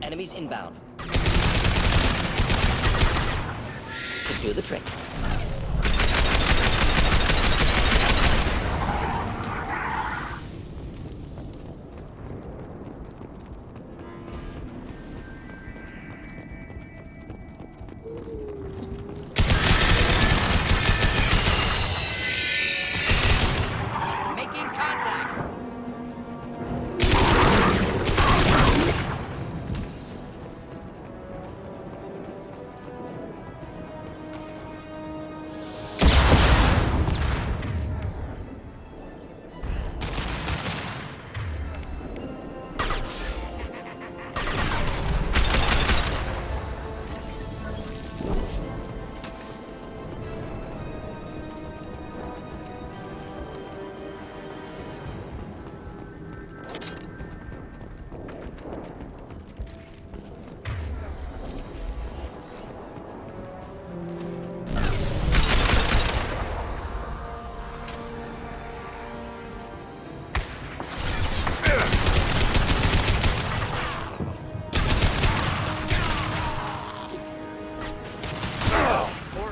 Enemies inbound. Should do the trick. Making contact.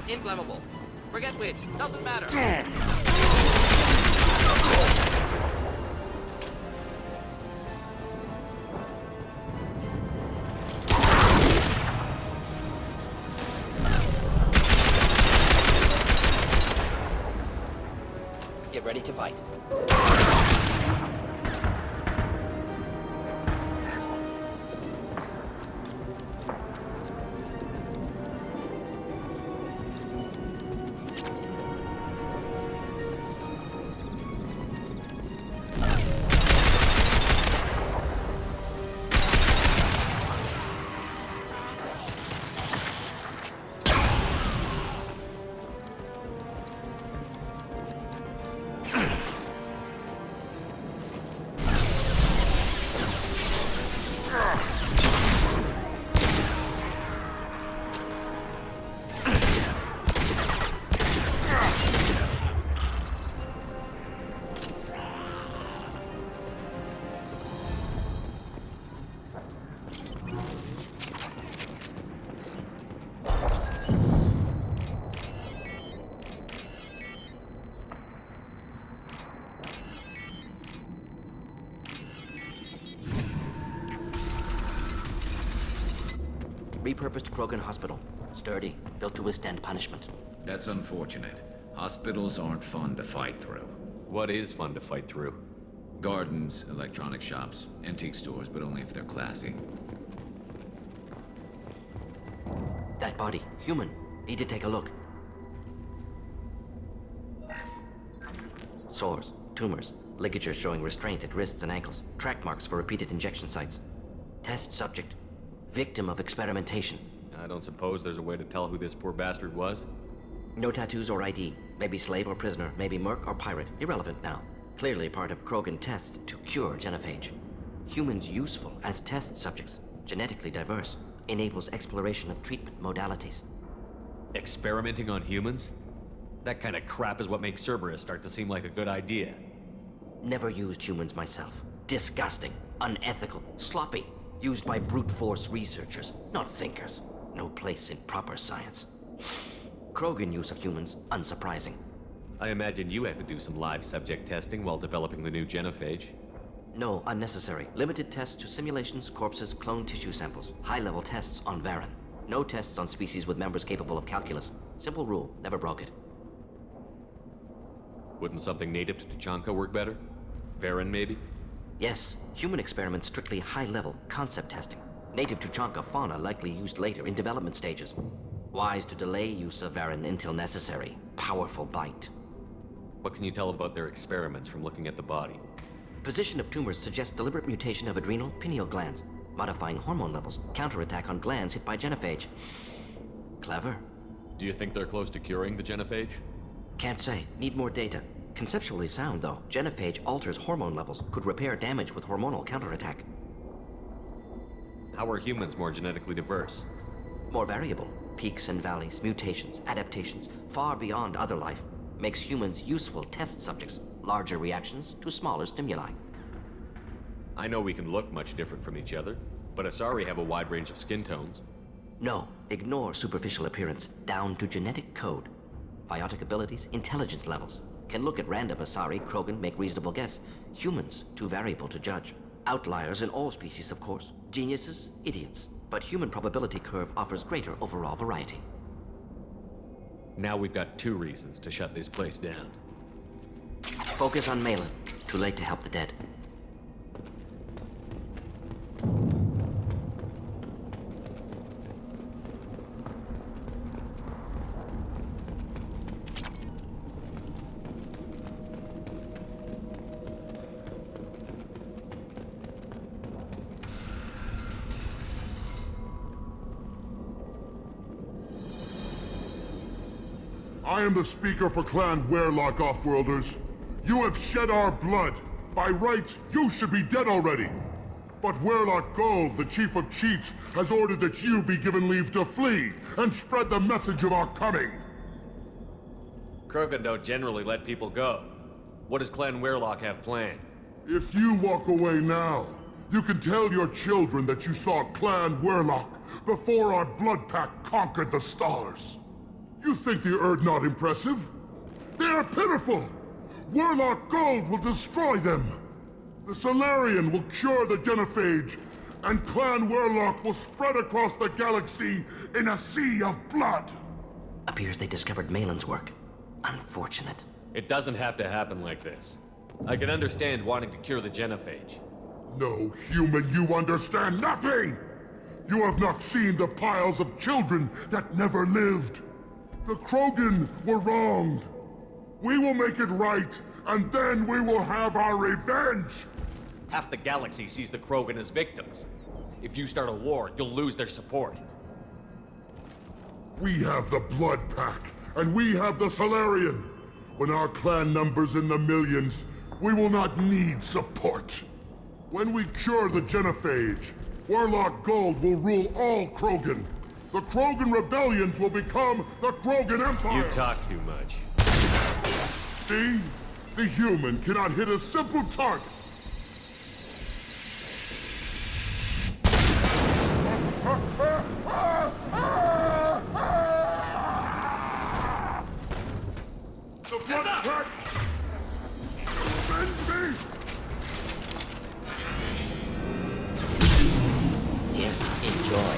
Inflammable. Forget which. Doesn't matter. Get ready to fight. Repurposed Krogan Hospital. Sturdy, built to withstand punishment. That's unfortunate. Hospitals aren't fun to fight through. What is fun to fight through? Gardens, electronic shops, antique stores, but only if they're classy. That body, human. Need to take a look. Sores, tumors, ligatures showing restraint at wrists and ankles, track marks for repeated injection sites. Test subject, victim of experimentation. I don't suppose there's a way to tell who this poor bastard was? No tattoos or ID. Maybe slave or prisoner, maybe merc or pirate. Irrelevant now. Clearly part of Krogan tests to cure genophage. Humans useful as test subjects, genetically diverse, enables exploration of treatment modalities. Experimenting on humans? That kind of crap is what makes Cerberus start to seem like a good idea. Never used humans myself. Disgusting, unethical, sloppy. Used by brute force researchers, not thinkers. No place in proper science. Krogan use of humans, unsurprising. I imagine you had to do some live subject testing while developing the new genophage. No, unnecessary. Limited tests to simulations, corpses, cloned tissue samples. High-level tests on Varen. No tests on species with members capable of calculus. Simple rule, never broke it. Wouldn't something native to Tuchanka work better? Varen, maybe? Yes, human experiments strictly high-level, concept testing. Native Tuchanka fauna likely used later in development stages. Wise to delay use of Varen until necessary. Powerful bite. What can you tell about their experiments from looking at the body? Position of tumors suggests deliberate mutation of adrenal, pineal glands, modifying hormone levels, counterattack on glands hit by genophage. Clever. Do you think they're close to curing the genophage? Can't say. Need more data. Conceptually sound, though. Genophage alters hormone levels, could repair damage with hormonal counterattack. How are humans more genetically diverse? More variable. Peaks and valleys, mutations, adaptations, far beyond other life. makes humans useful test subjects, larger reactions to smaller stimuli. I know we can look much different from each other, but Asari have a wide range of skin tones. No, ignore superficial appearance, down to genetic code. Biotic abilities, intelligence levels. Can look at random Asari, Krogan, make reasonable guess. Humans, too variable to judge. Outliers in all species, of course. Geniuses, idiots. But human probability curve offers greater overall variety. Now we've got 2 reasons to shut this place down. Focus on Malin. Too late to help the dead. I am the speaker for Clan Werlock, Offworlders. You have shed our blood. By rights, you should be dead already. But Werlock Gold, the Chief of Chiefs, has ordered that you be given leave to flee and spread the message of our coming. Krogan don't generally let people go. What does Clan Werlock have planned? If you walk away now, you can tell your children that you saw Clan Werlock before our blood pact conquered the stars. You think the Erd not impressive? They are pitiful! Werlock Gold will destroy them! The Solarian will cure the genophage, and Clan Werlock will spread across the galaxy in a sea of blood! Appears they discovered Malin's work. Unfortunate. It doesn't have to happen like this. I can understand wanting to cure the genophage. No, human, you understand nothing! You have not seen the piles of children that never lived. The Krogan were wronged. We will make it right, and then we will have our revenge! Half the galaxy sees the Krogan as victims. If you start a war, you'll lose their support. We have the Blood Pack, and we have the Solarian. When our clan numbers in the millions, we will not need support. When we cure the genophage, Werlock Gold will rule all Krogan. The Krogan rebellions will become the Krogan Empire! You talk too much. See? The human cannot hit a simple target! The Blood Pack! Avenge me! Here, enjoy.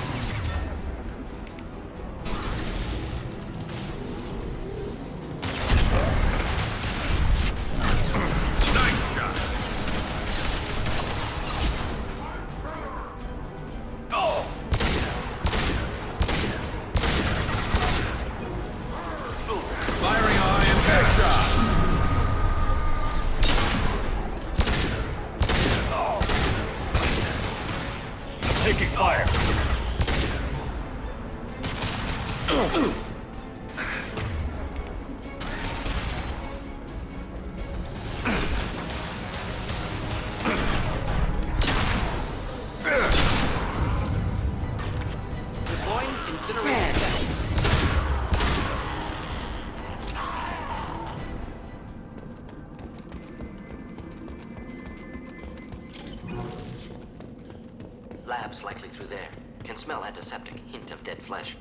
Taking fire! Deploying incineration. Labs likely through there. Can smell antiseptic, hint of dead flesh.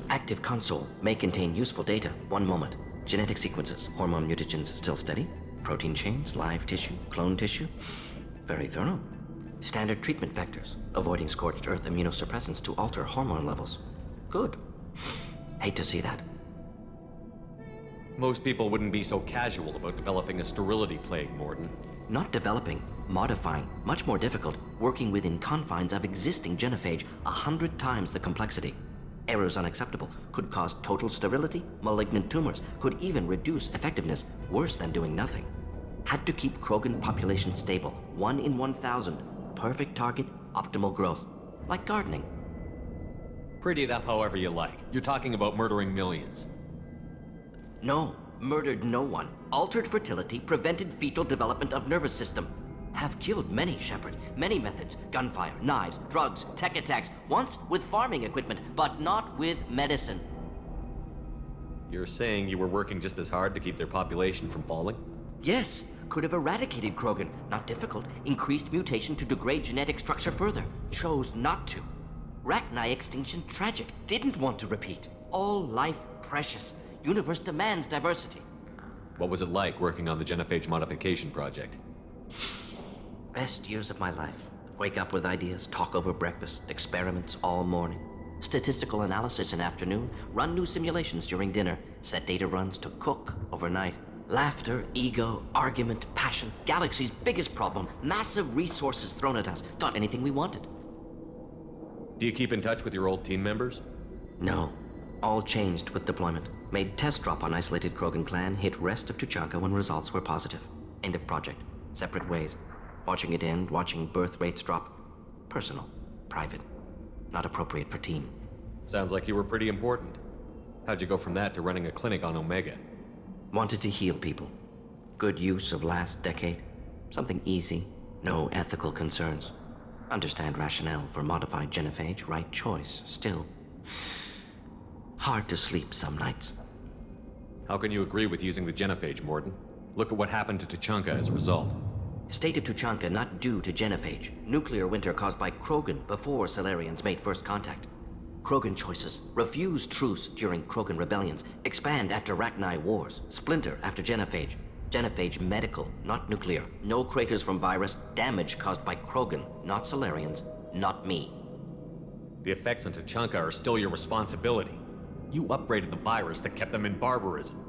Active console may contain useful data. One moment. Genetic sequences, hormone mutagens still steady. Protein chains, live tissue, clone tissue. Very thorough. Standard treatment vectors, avoiding scorched earth immunosuppressants to alter hormone levels. Good. Hate to see that. Most people wouldn't be so casual about developing a sterility plague, Mordin. Not developing, modifying, much more difficult, working within confines of existing genophage, 100 times the complexity. Errors unacceptable, could cause total sterility, malignant tumors, could even reduce effectiveness, worse than doing nothing. Had to keep Krogan population stable, 1 in 1,000. Perfect target, optimal growth. Like gardening. Pretty it up however you like. You're talking about murdering millions. No, Murdered no one. Altered fertility, prevented fetal development of nervous system. Have killed many, Shepard. Many methods. Gunfire, knives, drugs, tech attacks. Once with farming equipment, but not with medicine. You're saying you were working just as hard to keep their population from falling? Yes, could have eradicated Krogan. Not difficult. Increased mutation to degrade genetic structure further. Chose not to. Rachni extinction tragic. Didn't want to repeat. All life precious. Universe demands diversity. What was it like working on the genophage modification project? Best years of my life. Wake up with ideas, talk over breakfast, experiments all morning. Statistical analysis in afternoon, run new simulations during dinner, set data runs to cook overnight. Laughter, ego, argument, passion, galaxy's biggest problem, massive resources thrown at us. Got anything we wanted. Do you keep in touch with your old team members? No. All changed with deployment. Made test drop on isolated Krogan clan, hit rest of Tuchanka when results were positive. End of project. Separate ways. Watching it end, watching birth rates drop. Personal. Private. Not appropriate for team. Sounds like you were pretty important. How'd you go from that to running a clinic on Omega? Wanted to heal people. Good use of last decade. Something easy. No ethical concerns. Understand rationale for modified genophage, right choice. Still, hard to sleep some nights. How can you agree with using the genophage, Mordin? Look at what happened to Tuchanka as a result. State of Tuchanka not due to genophage. Nuclear winter caused by Krogan before Salarians made first contact. Krogan choices. Refuse truce during Krogan rebellions. Expand after Rachni wars. Splinter after genophage. Genophage medical, not nuclear. No craters from virus. Damage caused by Krogan, not Salarians, not me. The effects on Tuchanka are still your responsibility. You upgraded the virus that kept them in barbarism.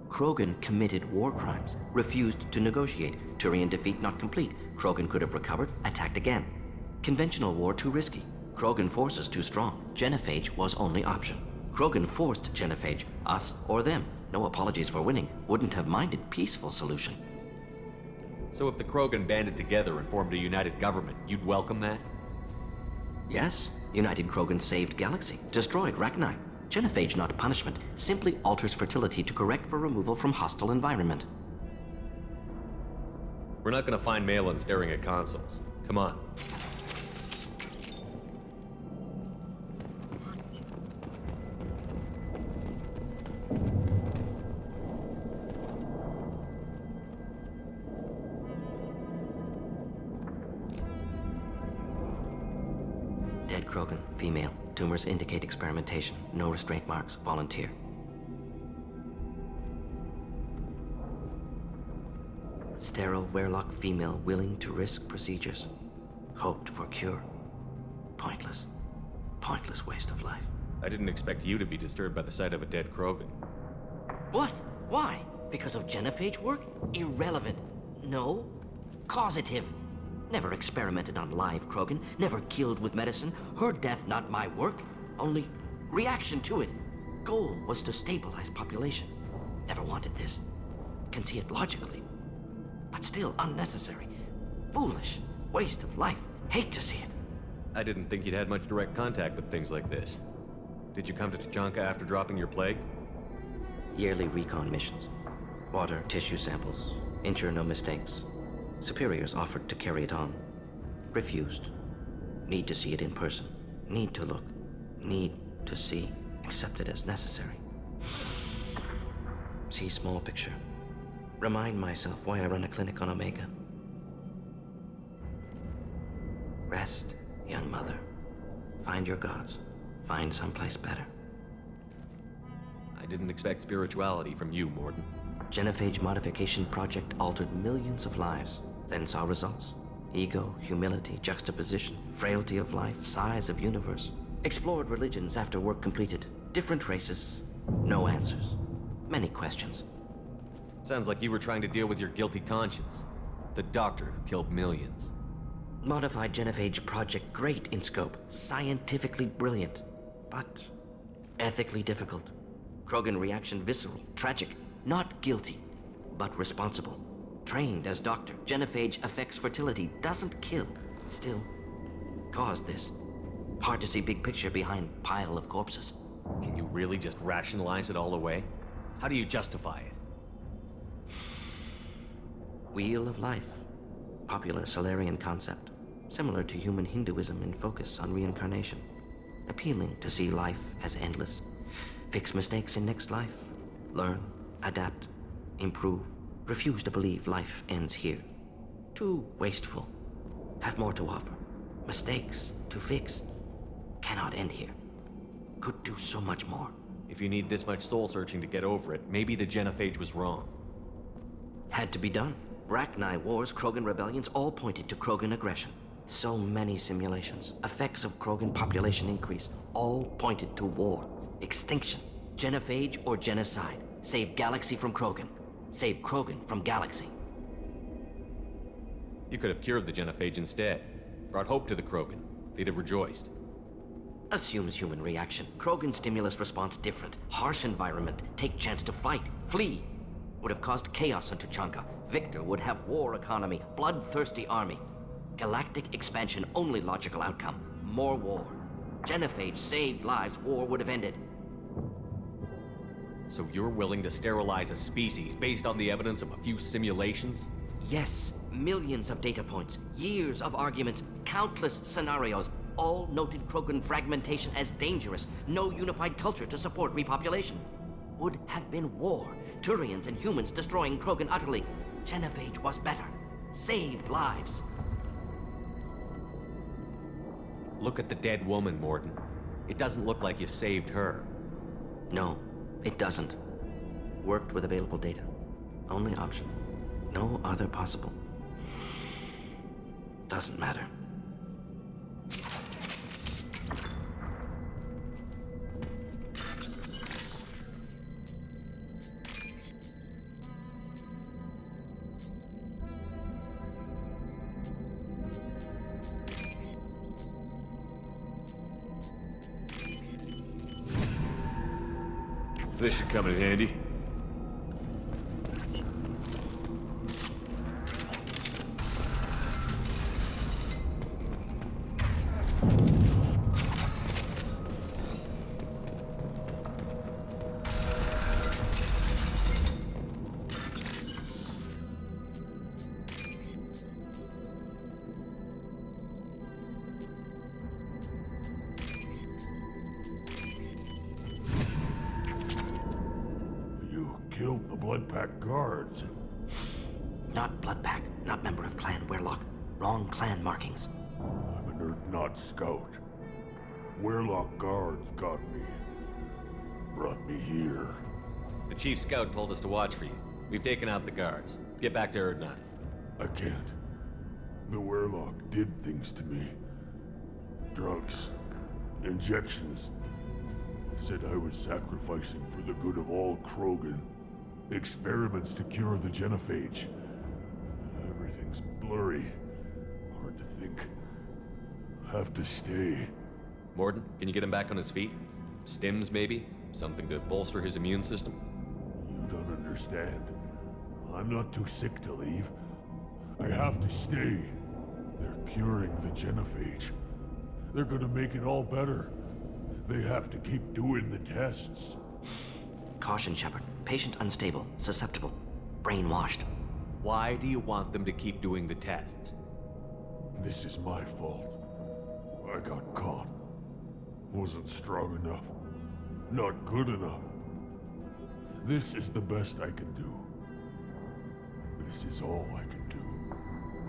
Krogan committed war crimes. Refused to negotiate. Turian defeat not complete. Krogan could have recovered, attacked again. Conventional war too risky. Krogan forces too strong. Genophage was only option. Krogan forced genophage, us or them. No apologies for winning. Wouldn't have minded peaceful solution. So if the Krogan banded together and formed a united government, you'd welcome that? Yes, United Krogan saved Galaxy, destroyed Rachni. Genophage not punishment, simply alters fertility to correct for removal from hostile environment. We're not gonna find Malin staring at consoles. Come on. Dead Krogan, female. Tumors indicate experimentation. No restraint marks. Volunteer. Sterile Werlock female willing to risk procedures. Hoped for cure. Pointless. Pointless waste of life. I didn't expect you to be disturbed by the sight of a dead Krogan. What? Why? Because of genophage work? Irrelevant. No. Causative. Never experimented on live Krogan, never killed with medicine. Her death not my work, only reaction to it. Goal was to stabilize population. Never wanted this. Can see it logically. But still unnecessary. Foolish. Waste of life. Hate to see it. I didn't think you'd had much direct contact with things like this. Did you come to Tuchanka after dropping your plague? Yearly recon missions. Water, tissue samples. Ensure no mistakes. Superiors offered to carry it on. Refused. Need to see it in person. Need to look. Need to see. Accepted as necessary. See small picture. Remind myself why I run a clinic on Omega. Rest, young mother. Find your gods. Find someplace better. I didn't expect spirituality from you, Mordin. Genophage modification project altered millions of lives, then saw results. Ego, humility, juxtaposition, frailty of life, size of universe. Explored religions after work completed. Different races. No answers. Many questions. Sounds like you were trying to deal with your guilty conscience. The doctor who killed millions. Modified genophage project great in scope. Scientifically brilliant. But ethically difficult. Krogan reaction visceral, tragic. Not guilty, but responsible. Trained as doctor, genophage affects fertility, doesn't kill. Still, caused this. Hard to see big picture behind pile of corpses. Can you really just rationalize it all away? How do you justify it? Wheel of Life. Popular Solarian concept. Similar to human Hinduism in focus on reincarnation. Appealing to see life as endless. Fix mistakes in next life. Learn, adapt, improve. Refuse to believe life ends here. Too wasteful. Have more to offer. Mistakes to fix. Cannot end here. Could do so much more. If you need this much soul searching to get over it, maybe the genophage was wrong. Had to be done. Rachni wars, Krogan rebellions, all pointed to Krogan aggression. So many simulations, effects of Krogan population increase, all pointed to war, extinction, genophage or genocide. Save galaxy from Krogan. Save Krogan from galaxy. You could have cured the genophage instead. Brought hope to the Krogan. They'd have rejoiced. Assumes human reaction. Krogan stimulus response different. Harsh environment. Take chance to fight. Flee. Would have caused chaos on Tuchanka. Victor would have war economy. Bloodthirsty army. Galactic expansion only logical outcome. More war. Genophage saved lives. War would have ended. So you're willing to sterilize a species based on the evidence of a few simulations? Yes. Millions of data points. Years of arguments. Countless scenarios. All noted Krogan fragmentation as dangerous. No unified culture to support repopulation. Would have been war. Turians and humans destroying Krogan utterly. Genophage was better. Saved lives. Look at the dead woman, Mordin. It doesn't look like you saved her. No, it doesn't. Worked with available data. Only option. No other possible. Doesn't matter. This should come in handy. Killed the Blood Pack guards. Not Bloodpack, not member of Clan Werlock. Wrong clan markings. I'm an Urdnot scout. Werlock guards got me. Brought me here. The chief scout told us to watch for you. We've taken out the guards. Get back to Urdnot. I can't. The Werlock did things to me. Drugs. Injections. Said I was sacrificing for the good of all Krogan. Experiments to cure the genophage. Everything's blurry. Hard to think. Have to stay. Mordin, can you get him back on his feet? Stims, maybe? Something to bolster his immune system? You don't understand. I'm not too sick to leave. I have to stay. They're curing the genophage. They're gonna make it all better. They have to keep doing the tests. Caution, Shepard. Patient unstable, susceptible, brainwashed. Why do you want them to keep doing the tests? This is my fault. I got caught. Wasn't strong enough. Not good enough. This is the best I can do. This is all I can do.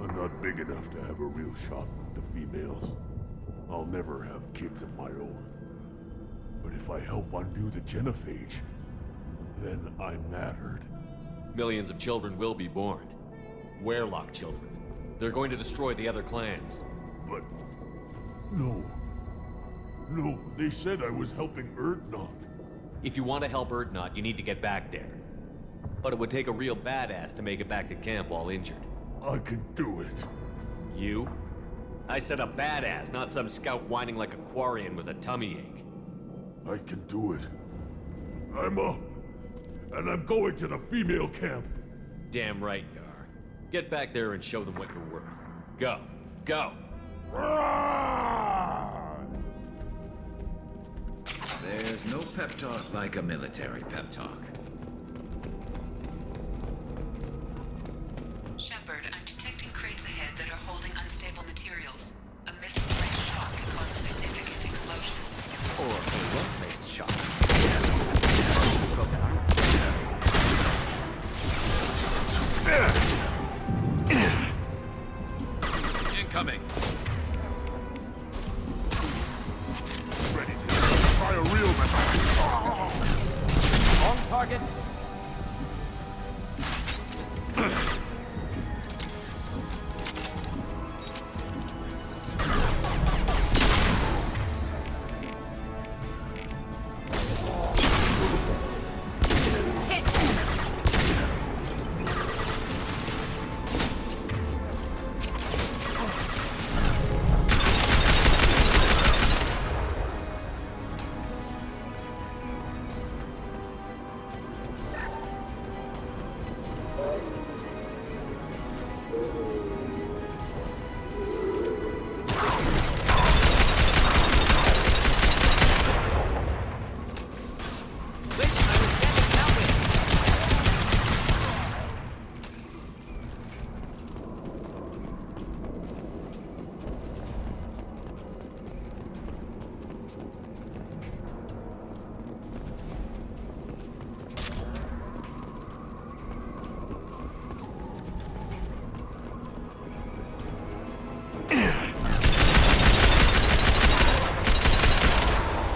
I'm not big enough to have a real shot with the females. I'll never have kids of my own. But if I help undo the genophage, then I'm mattered. Millions of children will be born. Werlock children. They're going to destroy the other clans. But... no. No, they said I was helping Urdnot. If you want to help Urdnot, you need to get back there. But it would take a real badass to make it back to camp while injured. I can do it. You? I said a badass, not some scout whining like a Quarian with a tummy ache. I can do it. I'm up. And I'm going to the female camp. Damn right you are. Get back there and show them what you're worth. Go. Go! There's no pep talk like a military pep talk. Shepard, I'm detecting crates ahead that are holding unstable materials. A misplaced shock can cause a significant explosion. Or a well-placed shot. Incoming! Ready to try a real method. On target.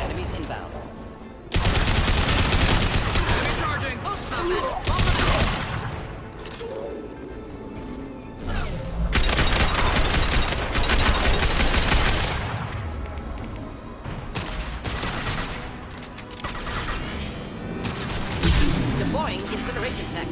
Enemies inbound. Deploying incineration tech.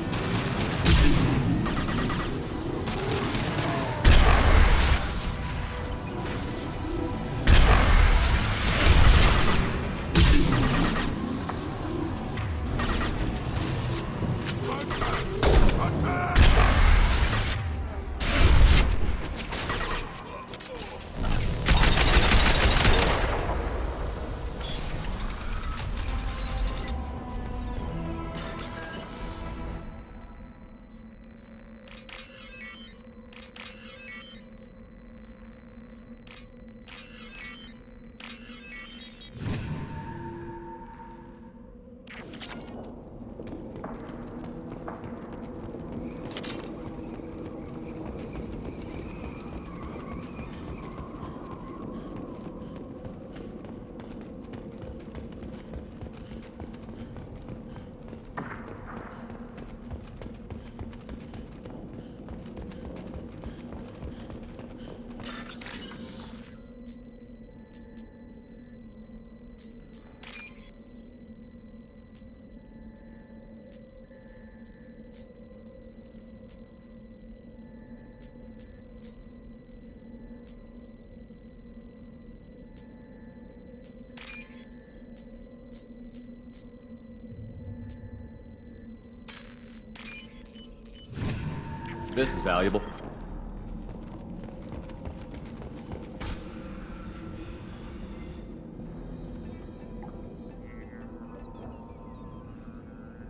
This is valuable.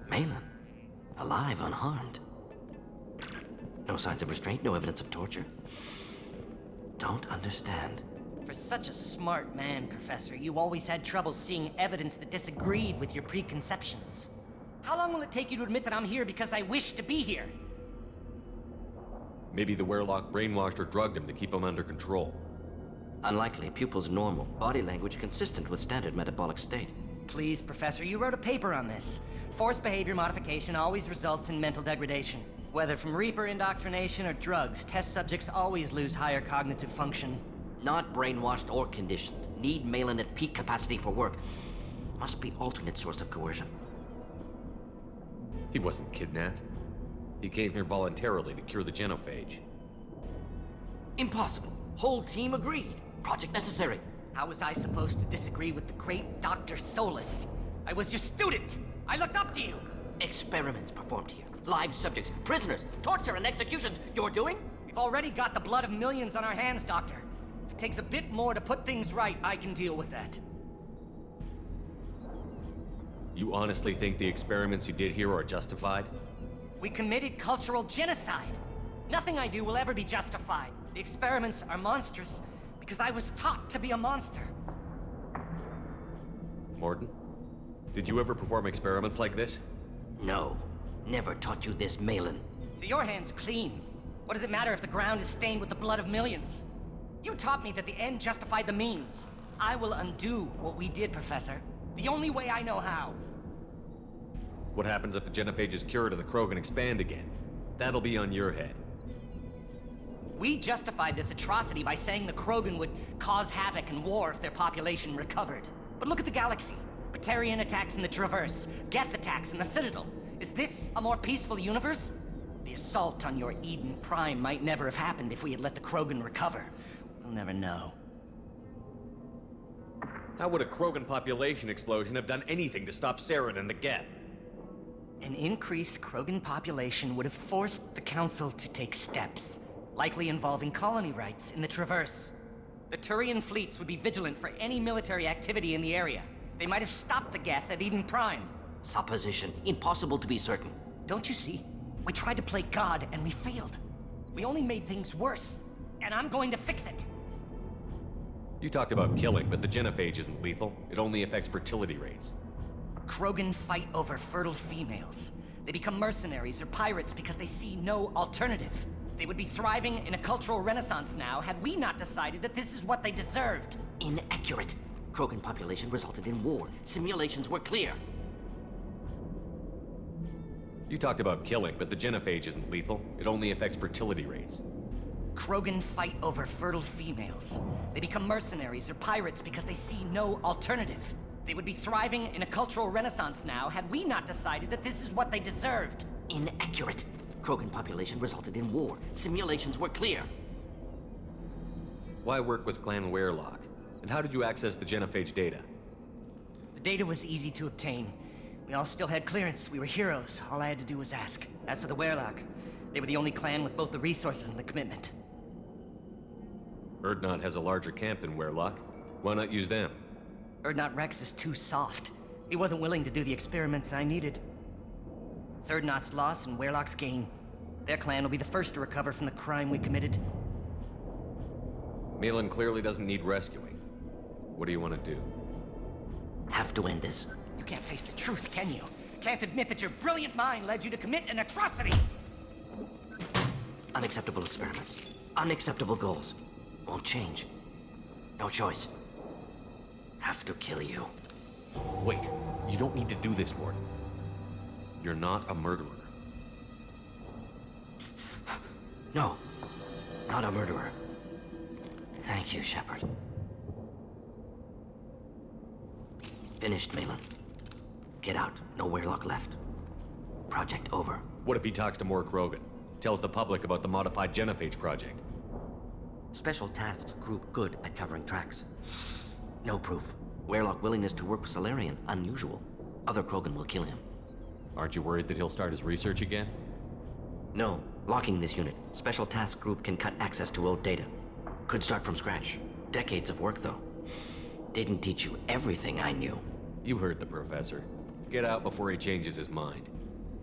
Malin, alive, unharmed. No signs of restraint, no evidence of torture. Don't understand. For such a smart man, Professor, you always had trouble seeing evidence that disagreed with your preconceptions. How long will it take you to admit that I'm here because I wish to be here? Maybe the Werelock brainwashed or drugged him to keep him under control. Unlikely. Pupil's normal. Body language consistent with standard metabolic state. Please, Professor, you wrote a paper on this. Forced behavior modification always results in mental degradation. Whether from Reaper indoctrination or drugs, test subjects always lose higher cognitive function. Not brainwashed or conditioned. Need Malin at peak capacity for work. Must be alternate source of coercion. He wasn't kidnapped. He came here voluntarily to cure the genophage. Impossible. Whole team agreed. Project necessary. How was I supposed to disagree with the great Dr. Solus? I was your student! I looked up to you! Experiments performed here. Live subjects, prisoners, torture and executions. You're doing? We've already got the blood of millions on our hands, Doctor. If it takes a bit more to put things right, I can deal with that. You honestly think the experiments you did here are justified? We committed cultural genocide. Nothing I do will ever be justified. The experiments are monstrous because I was taught to be a monster. Mordin, did you ever perform experiments like this? No. Never taught you this, Malin. So your hands are clean. What does it matter if the ground is stained with the blood of millions? You taught me that the end justified the means. I will undo what we did, Professor. The only way I know how. What happens if the genophage is cured and the Krogan expand again? That'll be on your head. We justified this atrocity by saying the Krogan would cause havoc and war if their population recovered. But look at the galaxy. Batarian attacks in the Traverse, Geth attacks in the Citadel. Is this a more peaceful universe? The assault on your Eden Prime might never have happened if we had let the Krogan recover. We'll never know. How would a Krogan population explosion have done anything to stop Saren and the Geth? An increased Krogan population would have forced the Council to take steps, likely involving colony rights in the Traverse. The Turian fleets would be vigilant for any military activity in the area. They might have stopped the Geth at Eden Prime. Supposition. Impossible to be certain. Don't you see? We tried to play God and we failed. We only made things worse, and I'm going to fix it. You talked about killing, but the genophage isn't lethal. It only affects fertility rates. Krogan fight over fertile females. They become mercenaries or pirates because they see no alternative. They would be thriving in a cultural renaissance now had we not decided that this is what they deserved. Inaccurate. Krogan population resulted in war. Simulations were clear. You talked about killing, but the genophage isn't lethal. It only affects fertility rates. Krogan fight over fertile females. They become mercenaries or pirates because they see no alternative. They would be thriving in a cultural renaissance now had we not decided that this is what they deserved. Inaccurate. Krogan population resulted in war. Simulations were clear. Why work with Clan Werelock? And how did you access the genophage data? The data was easy to obtain. We all still had clearance. We were heroes. All I had to do was ask. As for the Werelock, they were the only clan with both the resources and the commitment. Urdnot has a larger camp than Werelock. Why not use them? Urdnot Rex is too soft. He wasn't willing to do the experiments I needed. It's Urdnot's loss and Werelock's gain. Their clan will be the first to recover from the crime we committed. Malin clearly doesn't need rescuing. What do you want to do? Have to end this. You can't face the truth, can you? Can't admit that your brilliant mind led you to commit an atrocity! Unacceptable experiments. Unacceptable goals. Won't change. No choice. Have to kill you. Wait, you don't need to do this, Mordin. You're not a murderer. No. Not a murderer. Thank you, Shepard. Finished, Malin. Get out. No Werelock left. Project over. What if he talks to more Krogan? Tells the public about the modified genophage project? Special Tasks Group good at covering tracks. No proof. Werelock willingness to work with Salarian, unusual. Other Krogan will kill him. Aren't you worried that he'll start his research again? No. Locking this unit. Special Task Group can cut access to old data. Could start from scratch. Decades of work, though. Didn't teach you everything I knew. You heard the professor. Get out before he changes his mind.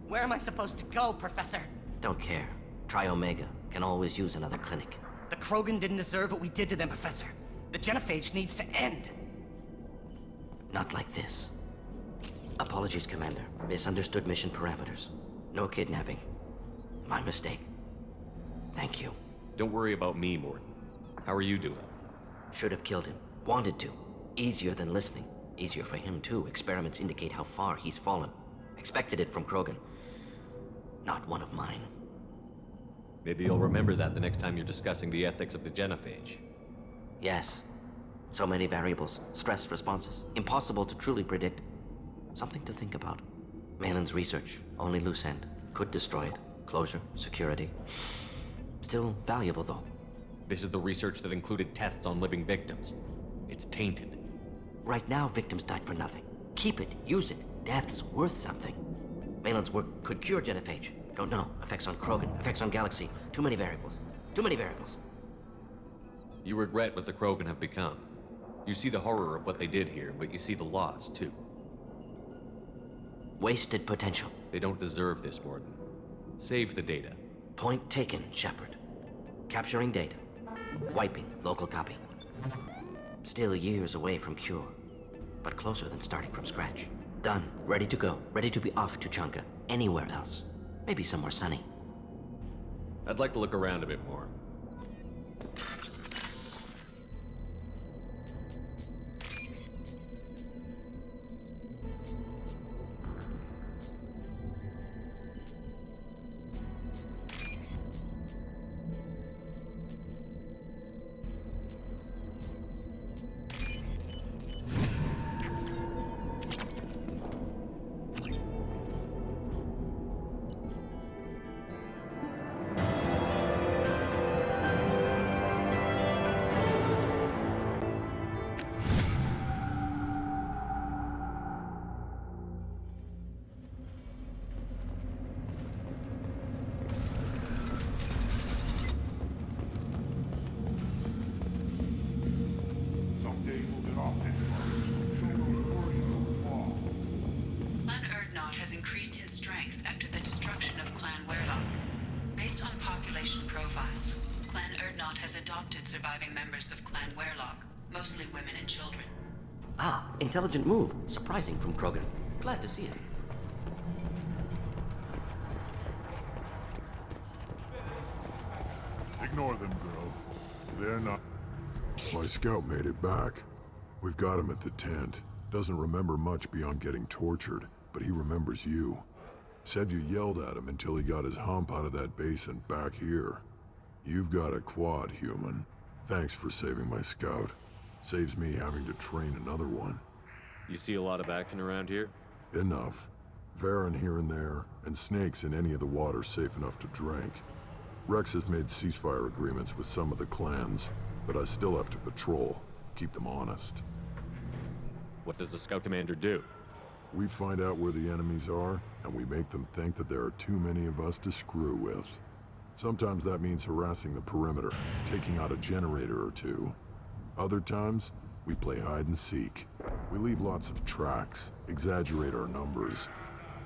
Where am I supposed to go, Professor? Don't care. Try Omega. Can always use another clinic. The Krogan didn't deserve what we did to them, Professor. The genophage needs to end. Not like this. Apologies, Commander. Misunderstood mission parameters. No kidnapping. My mistake. Thank you. Don't worry about me, Mordin. How are you doing? Should have killed him. Wanted to. Easier than listening. Easier for him, too. Experiments indicate how far he's fallen. Expected it from Krogan. Not one of mine. Maybe you'll remember that the next time you're discussing the ethics of the genophage. Yes. So many variables. Stress responses. Impossible to truly predict. Something to think about. Malin's research. Only loose end. Could destroy it. Closure. Security. Still valuable, though. This is the research that included tests on living victims. It's tainted. Right now, victims died for nothing. Keep it. Use it. Death's worth something. Malin's work could cure genophage. Don't know. Effects on Krogan. Effects on Galaxy. Too many variables. Too many variables. You regret what the Krogan have become. You see the horror of what they did here, but you see the loss, too. Wasted potential. They don't deserve this, Mordin. Save the data. Point taken, Shepard. Capturing data. Wiping local copy. Still years away from cure, but closer than starting from scratch. Done. Ready to go. Ready to be off to Chunka. Anywhere else. Maybe somewhere sunny. I'd like to look around a bit more. Someday we'll get off this. Show them where you fall. Clan Urdnot has increased in strength after the destruction of Clan Werlock. Based on population profiles, Clan Urdnot has adopted surviving members of Clan Werlock, mostly women and children. Ah, intelligent move. Surprising from Krogan. Glad to see it. Ignore them, girl. They're not... My scout made it back. We've got him at the tent. Doesn't remember much beyond getting tortured, but he remembers you. Said you yelled at him until he got his hump out of that basin back here. You've got a quad, human. Thanks for saving my scout. Saves me having to train another one. You see a lot of action around here? Enough. Varen here and there, and snakes in any of the water safe enough to drink. Rex has made ceasefire agreements with some of the clans, but I still have to patrol, keep them honest. What does the scout commander do? We find out where the enemies are, and we make them think that there are too many of us to screw with. Sometimes that means harassing the perimeter, taking out a generator or two. Other times, we play hide and seek. We leave lots of tracks, exaggerate our numbers.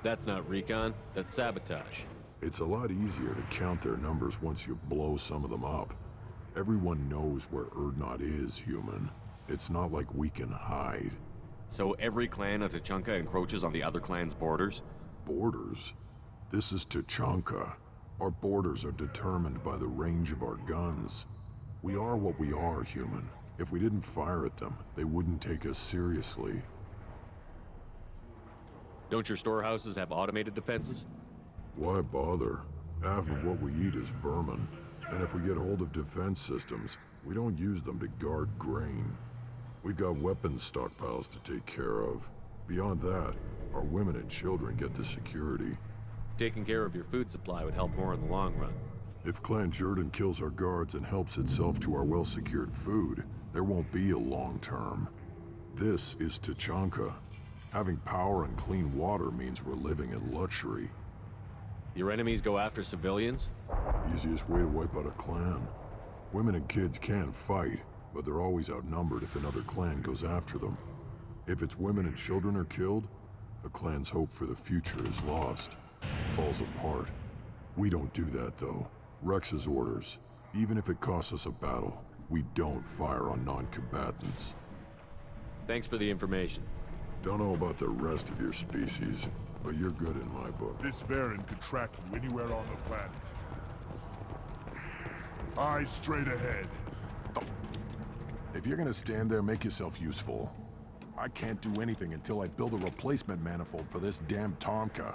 That's not recon, that's sabotage. It's a lot easier to count their numbers once you blow some of them up. Everyone knows where Urdnot is, human. It's not like we can hide. So every clan of Tachanka encroaches on the other clan's borders? Borders? This is Tachanka. Our borders are determined by the range of our guns. We are what we are, human. If we didn't fire at them, they wouldn't take us seriously. Don't your storehouses have automated defenses? Why bother? Half of what we eat is vermin. And if we get hold of defense systems, we don't use them to guard grain. We've got weapons stockpiles to take care of. Beyond that, our women and children get the security. Taking care of your food supply would help more in the long run. If Clan Jordan kills our guards and helps itself to our well-secured food, there won't be a long term. This is Tachanka. Having power and clean water means we're living in luxury. Your enemies go after civilians? Easiest way to wipe out a clan. Women and kids can fight, but they're always outnumbered if another clan goes after them. If its women and children are killed, the clan's hope for the future is lost. It falls apart. We don't do that, though. Rex's orders. Even if it costs us a battle, we don't fire on non-combatants. Thanks for the information. Don't know about the rest of your species, but you're good in my book. This Varen could track you anywhere on the planet. Eyes straight ahead. If you're gonna stand there, make yourself useful. I can't do anything until I build a replacement manifold for this damn Tomka.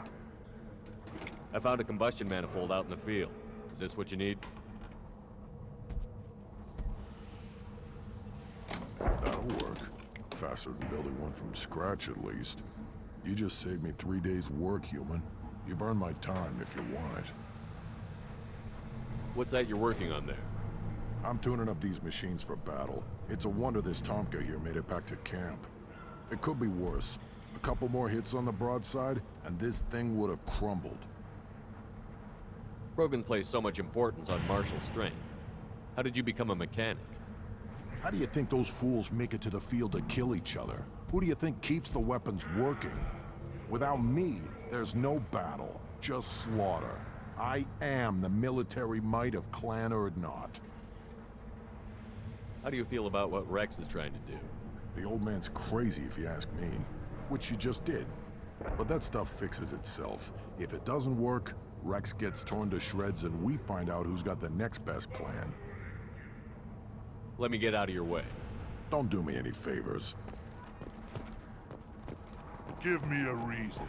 I found a combustion manifold out in the field. Is this what you need? That'll work. Faster than building one from scratch, at least. You just saved me 3 days' work, human. You've earned my time if you want it. What's that you're working on there? I'm tuning up these machines for battle. It's a wonder this Tomka here made it back to camp. It could be worse. A couple more hits on the broadside, and this thing would have crumbled. Krogans place so much importance on martial strength. How did you become a mechanic? How do you think those fools make it to the field to kill each other? Who do you think keeps the weapons working? Without me, there's no battle, just slaughter. I am the military might of Clan Urdnot. How do you feel about what Rex is trying to do? The old man's crazy if you ask me. Which you just did. But that stuff fixes itself. If it doesn't work, Rex gets torn to shreds and we find out who's got the next best plan. Let me get out of your way. Don't do me any favors. Give me a reason.